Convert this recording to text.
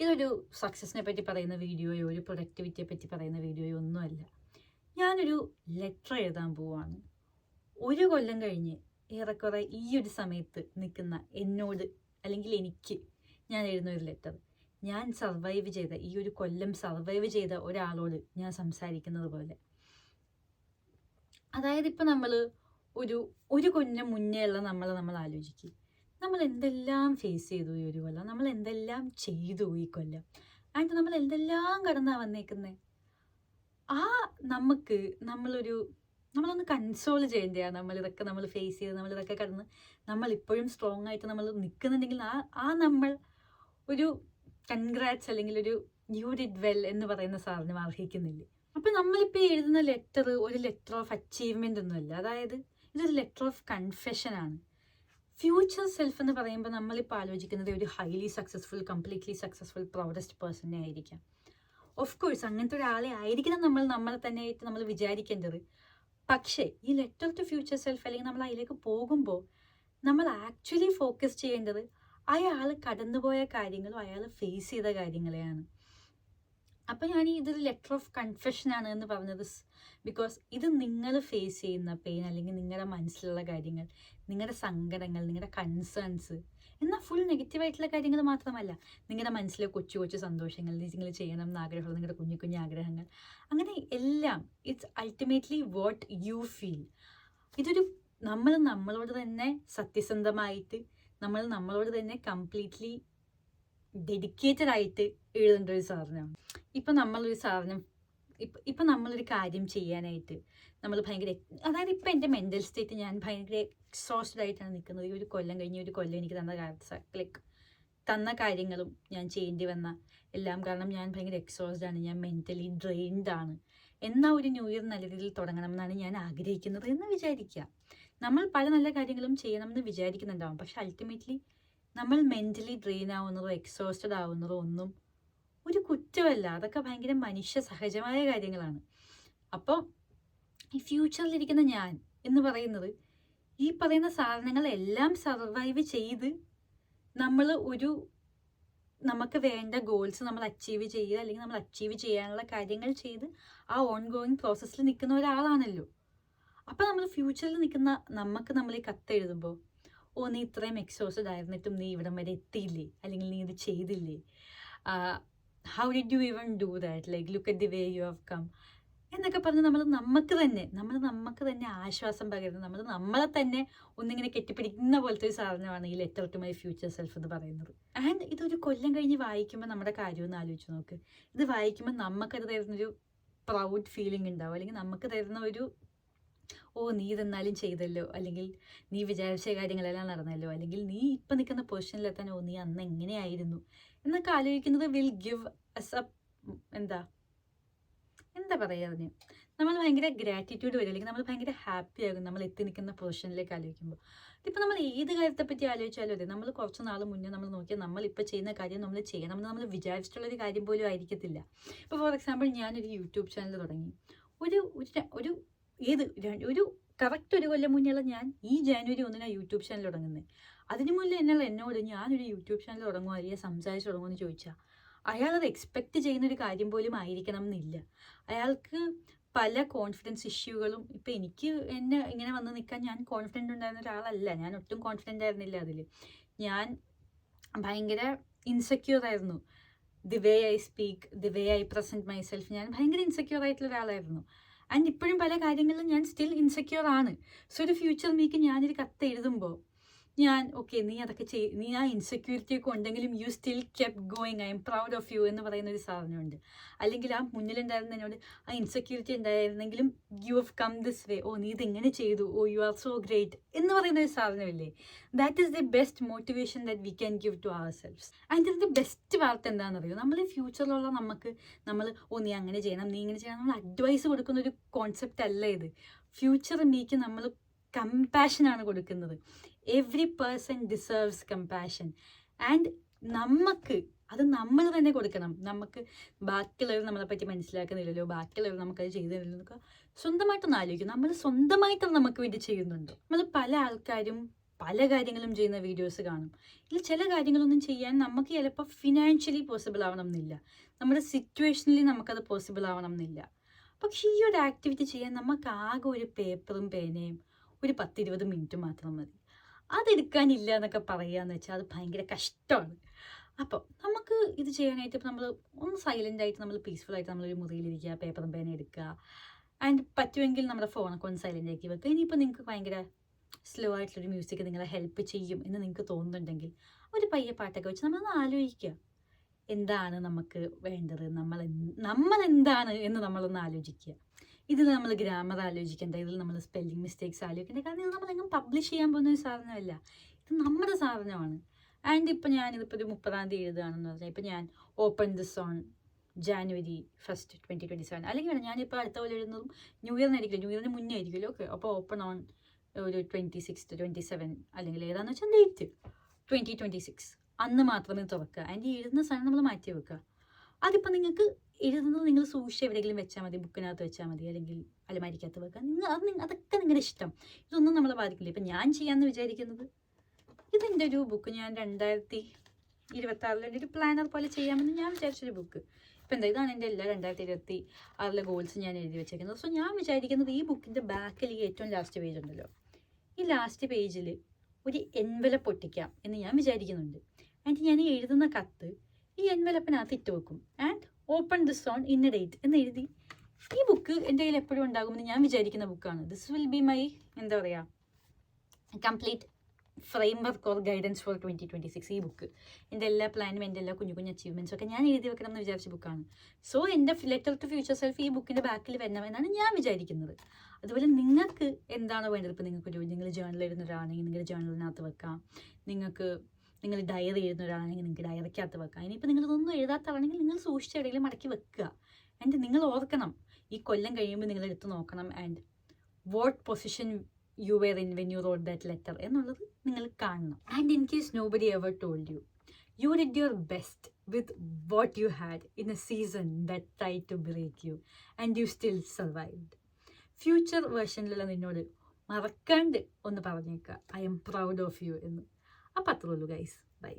ഇതൊരു സക്സസിനെ പറ്റി പറയുന്ന വീഡിയോയോ ഒരു പ്രൊഡക്ടിവിറ്റിയെ പറ്റി പറയുന്ന വീഡിയോയോ ഒന്നുമല്ല. ഞാനൊരു ലെറ്റർ എഴുതാൻ പോവാണ്. ഒരു കൊല്ലം കഴിഞ്ഞ് ഏറെക്കുറെ ഈ ഒരു സമയത്ത് നിൽക്കുന്ന എന്നോട് അല്ലെങ്കിൽ എനിക്ക് ഞാൻ എഴുതുന്ന ഒരു ലെറ്റർ, ഞാൻ സർവൈവ് ചെയ്ത ഈ ഒരു കൊല്ലം സർവൈവ് ചെയ്ത ഒരാളോട് ഞാൻ സംസാരിക്കുന്നത് പോലെ. അതായത് ഇപ്പം നമ്മൾ ഒരു ഒരു കൊല്ലം മുന്നേ ഉള്ള നമ്മൾ ആലോചിക്കും, നമ്മൾ എന്തെല്ലാം ഫേസ് ചെയ്തു ഈ ഒരു കൊല്ലം, നമ്മൾ എന്തെല്ലാം ചെയ്തു ഈ കൊല്ലം, ആൻഡ് നമ്മൾ എന്തെല്ലാം കടന്നാ വന്നേക്കുന്നത്. ആ നമുക്ക് നമ്മളൊന്ന് കൺസോൾ ചെയ്യേണ്ടതാണ്. നമ്മൾ ഫേസ് ചെയ്ത് നമ്മളിതൊക്കെ കടന്ന് നമ്മളിപ്പോഴും സ്ട്രോങ് ആയിട്ട് നമ്മൾ നിൽക്കുന്നുണ്ടെങ്കിൽ നമ്മൾ ഒരു കൺഗ്രാറ്റ്സ് അല്ലെങ്കിൽ ഒരു യു ഡിഡ് വെൽ എന്ന് പറയുന്ന സാധനം അർഹിക്കുന്നില്ലേ. അപ്പം നമ്മളിപ്പോൾ എഴുതുന്ന ലെറ്റർ ഒരു ലെറ്റർ ഓഫ് അച്ചീവ്മെൻ്റ് ഒന്നുമല്ല. അതായത് ഇതൊരു ലെറ്റർ ഓഫ് കൺഫെഷനാണ്. ഫ്യൂച്ചർ സെൽഫ് എന്ന് പറയുമ്പോൾ നമ്മളിപ്പോൾ ആലോചിക്കുന്നത് ഒരു highly successful, completely successful, proudest പേഴ്സണെ ആയിരിക്കാം. ഓഫ് കോഴ്സ് അങ്ങനത്തെ ഒരാളെ ആയിരിക്കണം നമ്മളെ തന്നെ ആയിട്ട് നമ്മൾ വിചാരിക്കേണ്ടത്. പക്ഷേ ഈ ലെറ്റർ ടു ഫ്യൂച്ചർ സെൽഫ് അല്ലെങ്കിൽ നമ്മൾ അതിലേക്ക് പോകുമ്പോൾ നമ്മൾ ആക്ച്വലി ഫോക്കസ് ചെയ്യേണ്ടത് അയാൾ കടന്നുപോയ കാര്യങ്ങളും അയാൾ ഫേസ് ചെയ്ത കാര്യങ്ങളെയാണ്. അപ്പം ഞാൻ ഇതൊരു ലെറ്റർ ഓഫ് കൺഫെഷനാണ് എന്ന് പറഞ്ഞത് ബിക്കോസ് ഇത് നിങ്ങൾ ഫേസ് ചെയ്യുന്ന പെയിൻ അല്ലെങ്കിൽ നിങ്ങളുടെ മനസ്സിലുള്ള കാര്യങ്ങൾ, നിങ്ങളുടെ സങ്കടങ്ങൾ, നിങ്ങളുടെ കൺസേൺസ്, എന്നാൽ ഫുൾ നെഗറ്റീവായിട്ടുള്ള കാര്യങ്ങൾ മാത്രമല്ല, നിങ്ങളുടെ മനസ്സിലെ കൊച്ചു കൊച്ചു സന്തോഷങ്ങൾ, നിങ്ങൾ ചെയ്യണം എന്ന് ആഗ്രഹമുള്ള നിങ്ങളുടെ കുഞ്ഞു കുഞ്ഞു ആഗ്രഹങ്ങൾ, അങ്ങനെ എല്ലാം it's ultimately what you feel. ഇതൊരു നമ്മളോട് തന്നെ സത്യസന്ധമായിട്ട് നമ്മളോട് തന്നെ കംപ്ലീറ്റ്ലി ഡെഡിക്കേറ്റഡ് ആയിട്ട് എഴുതേണ്ട ഒരു സാധനമാണ്. ഇപ്പം നമ്മളൊരു കാര്യം ചെയ്യാനായിട്ട് നമ്മൾ ഭയങ്കര, അതായത് ഇപ്പം എൻ്റെ മെൻ്റൽ സ്റ്റേറ്റ് ഞാൻ ഭയങ്കര എക്സോസ്റ്റഡ് ആയിട്ടാണ് നിൽക്കുന്നത്. ഈ ഒരു കൊല്ലം കഴിഞ്ഞ് ഒരു കൊല്ലം എനിക്ക് തന്ന കാര്യങ്ങളും ഞാൻ ചെയ്യേണ്ടി വന്ന എല്ലാം കാരണം ഞാൻ ഭയങ്കര എക്സോസ്റ്റഡ് ആണ്, ഞാൻ മെൻ്റലി ഡ്രെയിൻഡ് ആണ്. എന്നാൽ ഒരു ന്യൂ ഇയർ നല്ല രീതിയിൽ തുടങ്ങണമെന്നാണ് ഞാൻ ആഗ്രഹിക്കുന്നത് എന്ന് വിചാരിക്കുക. നമ്മൾ പല നല്ല കാര്യങ്ങളും ചെയ്യണമെന്ന് വിചാരിക്കുന്നുണ്ടാവും, പക്ഷെ അൾട്ടിമേറ്റ്ലി നമ്മൾ മെൻ്റലി ഡ്രെയിൻ ആവുന്നതോ എക്സോസ്റ്റഡ് ആവുന്നതോ ഒന്നും ഒരു കുറ്റമല്ല. അതൊക്കെ ഭയങ്കര മനുഷ്യ സഹജമായ കാര്യങ്ങളാണ്. അപ്പോൾ ഈ ഫ്യൂച്ചറിലിരിക്കുന്ന ഞാൻ എന്ന് പറയുന്നത് ഈ പറയുന്ന സാധനങ്ങളെല്ലാം സർവൈവ് ചെയ്ത് നമുക്ക് വേണ്ട ഗോൾസ് നമ്മൾ അച്ചീവ് ചെയ്യുക, അല്ലെങ്കിൽ നമ്മൾ അച്ചീവ് ചെയ്യാനുള്ള കാര്യങ്ങൾ ചെയ്ത് ആ ഓൺ ഗോയിങ് പ്രോസസ്സിൽ നിൽക്കുന്ന ഒരാളാണല്ലോ. അപ്പം നമ്മൾ ഫ്യൂച്ചറിൽ നിൽക്കുന്ന നമ്മൾ ഈ കത്തെഴുതുമ്പോൾ, ഓ നീ ഇത്രയും എക്സോസ്റ്റഡ് ആയിരുന്നിട്ടും നീ ഇവിടം വരെ എത്തിയില്ലേ, അല്ലെങ്കിൽ നീ ഇത് ചെയ്തില്ലേ, how did you even do that, like look at the way you have come എന്നൊക്കെ പറഞ്ഞ് നമുക്ക് തന്നെ ആശ്വാസം പകരുന്നത്, നമ്മളെ തന്നെ ഒന്നിങ്ങനെ കെട്ടിപ്പിടിക്കുന്ന പോലത്തെ ഒരു സാധനമാണ് ഈ letter to my future self എന്ന് പറയുന്നത്. ആൻഡ് ഇതൊരു കൊല്ലം കഴിഞ്ഞ് വായിക്കുമ്പോൾ നമ്മുടെ കാര്യമൊന്ന് ആലോചിച്ച് നോക്ക്. ഇത് വായിക്കുമ്പോൾ നമുക്കത് തരുന്നൊരു പ്രൗഡ് ഫീലിംഗ് ഉണ്ടാവും, അല്ലെങ്കിൽ നമുക്ക് തരുന്ന ഒരു ഓ നീ ഇതെന്നാലും ചെയ്തല്ലോ, അല്ലെങ്കിൽ നീ വിചാരിച്ച കാര്യങ്ങളെല്ലാം നടന്നല്ലോ, അല്ലെങ്കിൽ നീ ഇപ്പം നിൽക്കുന്ന പൊസിഷനിലെത്താൻ ഓ നീ അന്ന് എങ്ങനെയായിരുന്നു എന്നൊക്കെ ആലോചിക്കുന്നത് വിൽ ഗിവ് അസ് എന്താ പറയുക, അതിന് നമ്മൾ ഭയങ്കര ഗ്രാറ്റിറ്റ്യൂഡ് വരും, അല്ലെങ്കിൽ നമ്മൾ ഭയങ്കര ഹാപ്പി ആകും നമ്മൾ എത്തി നിൽക്കുന്ന പൊസിഷനിലേക്ക് ആലോചിക്കുമ്പോൾ. ഇതിപ്പോൾ നമ്മൾ ഏത് കാര്യത്തെപ്പറ്റി ആലോചിച്ചാലും അതെ, നമ്മൾ കുറച്ച് നാൾ മുന്നേ നമ്മൾ നോക്കിയാൽ നമ്മളിപ്പോൾ ചെയ്യുന്ന കാര്യം നമ്മൾ ചെയ്യണമെന്ന് നമ്മൾ വിചാരിച്ചിട്ടുള്ളൊരു കാര്യം പോലും ആയിരിക്കത്തില്ല. ഇപ്പോൾ ഫോർ എക്സാമ്പിൾ ഞാനൊരു യൂട്യൂബ് ചാനൽ തുടങ്ങി. ഒരു കറക്റ്റ് ഒരു കൊല്ലം മുന്നേയുള്ള ഞാൻ ഈ ജാനുവരി 1 യൂട്യൂബ് ചാനൽ തുടങ്ങുന്നത്. അതിന് മുന്നേ എന്നോട് ഞാനൊരു യൂട്യൂബ് ചാനൽ തുടങ്ങുമോ അല്ലെങ്കിൽ സംസാരിച്ച് തുടങ്ങുമോ എന്ന് ചോദിച്ചാൽ അയാളത് എക്സ്പെക്റ്റ് ചെയ്യുന്നൊരു കാര്യം പോലും ആയിരിക്കണം എന്നില്ല. അയാൾക്ക് പല കോൺഫിഡൻസ് ഇഷ്യൂകളും, ഇപ്പം എനിക്ക് ഇങ്ങനെ വന്ന് നിൽക്കാൻ ഞാൻ കോൺഫിഡൻ്റ് ഉണ്ടായിരുന്ന ഒരാളല്ല. ഞാൻ ഒട്ടും കോൺഫിഡൻ്റ് ആയിരുന്നില്ല അതിൽ. ഞാൻ ഭയങ്കര ഇൻസെക്യൂർ ആയിരുന്നു. The way I speak, the way I present myself, ഞാൻ ഭയങ്കര ഇൻസെക്യൂർ ആയിട്ടുള്ള ഒരാളായിരുന്നു. ആൻഡ് ഇപ്പോഴും പല കാര്യങ്ങളിലും ഞാൻ സ്റ്റിൽ ഇൻസെക്യൂർ ആണ്. സോ ഒരു ഫ്യൂച്ചർ മീക്ക് ഞാനൊരു കത്ത് എഴുതുമ്പോൾ ഞാൻ ഓക്കെ നീ അതൊക്കെ നീ ആ ഇൻസെക്യൂരിറ്റിയൊക്കെ ഉണ്ടെങ്കിലും you still kept going, I am proud of you എന്ന് പറയുന്ന ഒരു സാധനമുണ്ട്. അല്ലെങ്കിൽ ആ മുന്നിലുണ്ടായിരുന്നതിനോട് ആ ഇൻസെക്യൂരിറ്റി ഉണ്ടായിരുന്നെങ്കിലും you have come this way, ഓ നീ ഇതെങ്ങനെ ചെയ്തു, ഓ യു ആർ സോ ഗ്രേറ്റ് എന്ന് പറയുന്ന ഒരു സാധനമില്ലേ. That is the best motivation that we can give to our selfs. And ഇതിൻ്റെ ബെസ്റ്റ് വാർത്ത എന്താണെന്നറിയോ, നമ്മൾ ഈ ഫ്യൂച്ചറിലുള്ള നമ്മൾ ഓ നീ അങ്ങനെ ചെയ്യണം, നീ ഇങ്ങനെ ചെയ്യണം, നമ്മൾ അഡ്വൈസ് കൊടുക്കുന്ന ഒരു കോൺസെപ്റ്റ് അല്ല ഇത്. ഫ്യൂച്ചർ മീക്ക് നമ്മൾ കമ്പാഷനാണ് കൊടുക്കുന്നത്. Every person deserves compassion. And അത് നമ്മൾ തന്നെ കൊടുക്കണം. നമുക്ക് ബാക്കിയുള്ളവർ നമ്മളെപ്പറ്റി മനസ്സിലാക്കുന്നില്ലല്ലോ, ബാക്കിയുള്ളവർ നമുക്കത് ചെയ്തു തരില്ലല്ലോ എന്നൊക്കെ സ്വന്തമായിട്ടൊന്ന് ആലോചിക്കും. നമ്മൾ സ്വന്തമായിട്ട് നമുക്ക് വേണ്ടി ചെയ്യുന്നുണ്ടോ? നമ്മൾ പല ആൾക്കാരും പല കാര്യങ്ങളും ചെയ്യുന്ന വീഡിയോസ് കാണും. ഇതിൽ ചില കാര്യങ്ങളൊന്നും ചെയ്യാൻ നമുക്ക് ചിലപ്പോൾ ഫിനാൻഷ്യലി പോസിബിൾ ആവണം എന്നില്ല, നമ്മുടെ സിറ്റുവേഷനിൽ നമുക്കത് പോസിബിൾ ആവണം എന്നില്ല. പക്ഷേ ഈ ഒരു ആക്ടിവിറ്റി ചെയ്യാൻ നമുക്ക് ആകെ ഒരു പേപ്പറും പേനയും ഒരു 10-20 മിനിറ്റ് മാത്രം മതി. അതെടുക്കാനില്ല എന്നൊക്കെ പറയുകയെന്ന് വെച്ചാൽ അത് ഭയങ്കര കഷ്ടമാണ്. അപ്പോൾ നമുക്ക് ഇത് ചെയ്യാനായിട്ട് ഇപ്പോൾ നമ്മൾ ഒന്ന് സൈലൻ്റായിട്ട് നമ്മൾ പീസ്ഫുള്ളായിട്ട് നമ്മളൊരു മുറിയിലിരിക്കുക, പേപ്പറും പേന എടുക്കുക, ആൻഡ് പറ്റുമെങ്കിൽ നമ്മുടെ ഫോണൊക്കെ ഒന്ന് സൈലൻ്റ് ആക്കി വെക്കുക. ഇനിയിപ്പോൾ നിങ്ങൾക്ക് ഭയങ്കര സ്ലോ ആയിട്ടുള്ളൊരു മ്യൂസിക് നിങ്ങളെ ഹെൽപ്പ് ചെയ്യും എന്ന് നിങ്ങൾക്ക് തോന്നുന്നുണ്ടെങ്കിൽ ഒരു പയ്യെ പാട്ടൊക്കെ വെച്ച് നമ്മളൊന്ന് ആലോചിക്കുക, എന്താണ് നമുക്ക് വേണ്ടത്, നമ്മൾ എന്താണ് എന്ന് നമ്മളൊന്ന് ആലോചിക്കുക. ഇതിൽ നമ്മൾ ഗ്രാമർ ആലോചിക്കേണ്ട, ഇതിൽ നമ്മൾ സ്പെല്ലിംഗ് മിസ്റ്റേക്സ് ആലോചിക്കേണ്ട. കാരണം ഇത് നമ്മളെങ്ങും പബ്ലിഷ് ചെയ്യാൻ പോകുന്ന ഒരു സാധനമല്ല, ഇത് നമ്മുടെ സാധനമാണ്. ആൻഡ് ഇപ്പോൾ ഞാനിതിപ്പോൾ ഒരു 30-ാം തീയതി എഴുതുകയാണെന്ന് പറഞ്ഞാൽ ഇപ്പോൾ ഞാൻ open this on January 1st, 2027, അല്ലെങ്കിൽ വേണം ഞാനിപ്പോൾ അടുത്ത പോലെ എഴുതുന്നതും ന്യൂ ഇയറിനായിരിക്കും, ന്യൂ ഇയറിന് മുന്നേ ആയിരിക്കുമല്ലോ. ഓക്കെ, അപ്പോൾ ഓപ്പൺ ഓൺ ഒരു 26th, 27 അല്ലെങ്കിൽ ഏതാണെന്ന് വെച്ചാൽ ഡേറ്റ് 2026 അന്ന് മാത്രമേ തുറക്കുക. ആൻഡ് എഴുതുന്ന സാധനം നമ്മൾ മാറ്റി വെക്കുക. അതിപ്പോൾ നിങ്ങൾക്ക് എഴുതുന്നത് നിങ്ങൾ സൂക്ഷിച്ച് എവിടെയെങ്കിലും വെച്ചാൽ മതി, ബുക്കിനകത്ത് വെച്ചാൽ മതി, അല്ലെങ്കിൽ അലമാരിക്കകത്ത് വെക്കുക. അതൊക്കെ നിങ്ങളുടെ ഇഷ്ടം, ഇതൊന്നും നമ്മളെ ബാധിക്കില്ല. ഇപ്പം ഞാൻ ചെയ്യാമെന്ന് വിചാരിക്കുന്നത്, ഇതെൻ്റെ ഒരു ബുക്ക് ഞാൻ 2026 ഒരു പ്ലാനർ പോലെ ചെയ്യാമെന്ന് ഞാൻ വിചാരിച്ചൊരു ബുക്ക്. ഇപ്പം എന്താ, ഇതാണ് എൻ്റെ എല്ലാ 2026 ഗോൾസ് ഞാൻ എഴുതി വെച്ചേക്കുന്നത്. സോ ഞാൻ വിചാരിക്കുന്നത് ഈ ബുക്കിൻ്റെ ബാക്കിൽ ഈ ഏറ്റവും ലാസ്റ്റ് പേജ് ഉണ്ടല്ലോ, ഈ ലാസ്റ്റ് പേജിൽ ഒരു എൻവലപ്പ് ഒട്ടിക്കാം എന്ന് ഞാൻ വിചാരിക്കുന്നുണ്ട്. ആൻഡ് ഞാൻ ഈ എഴുതുന്ന കത്ത് ഈ എൻവലപ്പിനകത്ത് ഇട്ട് വെക്കും. ആൻഡ് ഓപ്പൺ ദിസ് ഓൺ ഇന്ന ഡേറ്റ് എന്ന് എഴുതി. ഈ ബുക്ക് എൻ്റെ കയ്യിൽ എപ്പോഴും ഉണ്ടാകുമെന്ന് ഞാൻ വിചാരിക്കുന്ന ബുക്കാണ്. ദിസ് വിൽ ബി മൈ എന്താ പറയുക complete frame work or guidance four 2026. ഈ ബുക്ക് എൻ്റെ എല്ലാ പ്ലാനും എൻ്റെ എല്ലാ കുഞ്ഞു കുഞ്ഞു അച്ചീവ്മെൻറ്റ്സും ഒക്കെ ഞാൻ എഴുതി വെക്കണം എന്ന് വിചാരിച്ച ബുക്കാണ്. സോ എൻ്റെ ലെറ്റർ ടു ഫ്യൂച്ചർ സെൽഫ് ഈ ബുക്കിൻ്റെ ബാക്കിൽ വരണമെന്നാണ് ഞാൻ വിചാരിക്കുന്നത്. അതുപോലെ നിങ്ങൾക്ക് എന്താണോ വേണ്ടത്, ഇപ്പോൾ നിങ്ങൾ ജേർണൽ എഴുതുന്ന ഒരാളാണെങ്കിൽ നിങ്ങളുടെ ജേർണലിനകത്ത് വെക്കാം, നിങ്ങൾ ഡയറി എഴുതുന്ന ഒരാളാണെങ്കിൽ നിങ്ങൾക്ക് ഡയറിക്കകത്ത് വെക്കാം. ഇനിയിപ്പോൾ നിങ്ങളിതൊന്നും എഴുതാത്തതാണെങ്കിൽ നിങ്ങൾ സൂക്ഷിച്ച് എവിടെയെങ്കിലും മടക്കി വെക്കുക. ആൻഡ് നിങ്ങൾ ഓർക്കണം, ഈ കൊല്ലം കഴിയുമ്പോൾ നിങ്ങൾ എടുത്ത് നോക്കണം, and what position you were in when you wrote that letter എന്നുള്ളത് നിങ്ങൾ കാണണം. And in case nobody ever told you, you did your best with what you had in a season that tried to break you and you still survived. Future വേർഷനിലുള്ള നിന്നോട് മറക്കാണ്ട് ഒന്ന് പറഞ്ഞേക്കുക, I am proud of you എന്ന്. അപ്പോൾ അത്രേ ഉള്ളൂ guys, by.